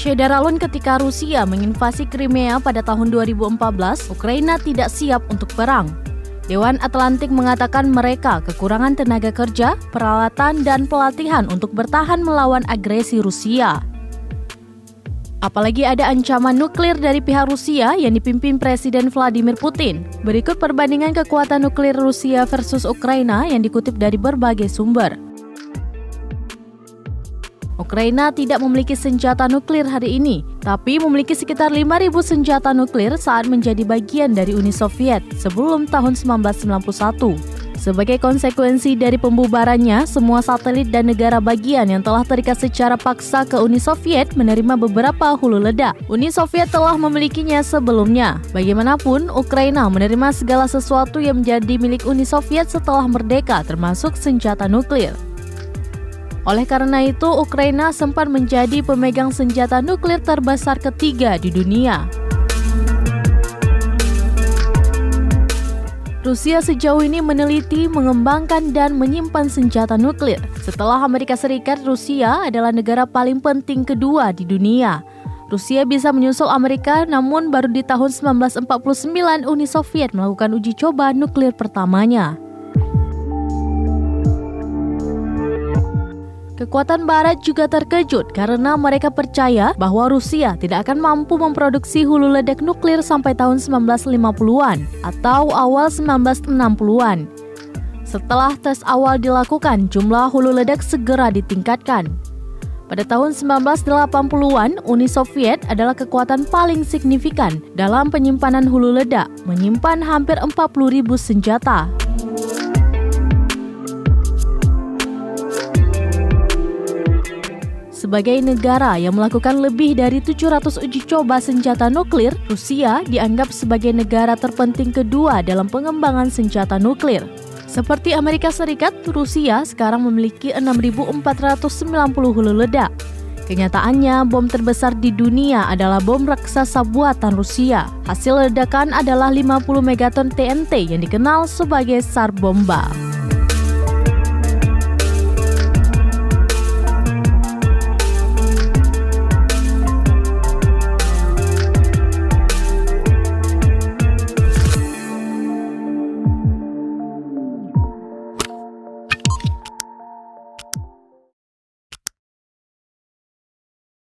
Syederalun ketika Rusia menginvasi Crimea pada tahun 2014, Ukraina tidak siap untuk perang. Dewan Atlantik mengatakan mereka kekurangan tenaga kerja, peralatan, dan pelatihan untuk bertahan melawan agresi Rusia. Apalagi ada ancaman nuklir dari pihak Rusia yang dipimpin Presiden Vladimir Putin. Berikut perbandingan kekuatan nuklir Rusia versus Ukraina yang dikutip dari berbagai sumber. Ukraina tidak memiliki senjata nuklir hari ini, tapi memiliki sekitar 5.000 senjata nuklir saat menjadi bagian dari Uni Soviet sebelum tahun 1991. Sebagai konsekuensi dari pembubarannya, semua satelit dan negara bagian yang telah terikat secara paksa ke Uni Soviet menerima beberapa hulu ledak. Uni Soviet telah memilikinya sebelumnya. Bagaimanapun, Ukraina menerima segala sesuatu yang menjadi milik Uni Soviet setelah merdeka, termasuk senjata nuklir. Oleh karena itu, Ukraina sempat menjadi pemegang senjata nuklir terbesar ketiga di dunia. Rusia sejauh ini meneliti, mengembangkan, dan menyimpan senjata nuklir. Setelah Amerika Serikat, Rusia adalah negara paling penting kedua di dunia. Rusia bisa menyusul Amerika, namun baru di tahun 1949 Uni Soviet melakukan uji coba nuklir pertamanya. Kekuatan Barat juga terkejut karena mereka percaya bahwa Rusia tidak akan mampu memproduksi hulu ledak nuklir sampai tahun 1950-an atau awal 1960-an. Setelah tes awal dilakukan, jumlah hulu ledak segera ditingkatkan. Pada tahun 1980-an, Uni Soviet adalah kekuatan paling signifikan dalam penyimpanan hulu ledak, menyimpan hampir 40.000 senjata. Sebagai negara yang melakukan lebih dari 700 uji coba senjata nuklir, Rusia dianggap sebagai negara terpenting kedua dalam pengembangan senjata nuklir. Seperti Amerika Serikat, Rusia sekarang memiliki 6.490 hulu ledak. Kenyataannya, bom terbesar di dunia adalah bom raksasa buatan Rusia. Hasil ledakan adalah 50 megaton TNT yang dikenal sebagai Tsar Bomba.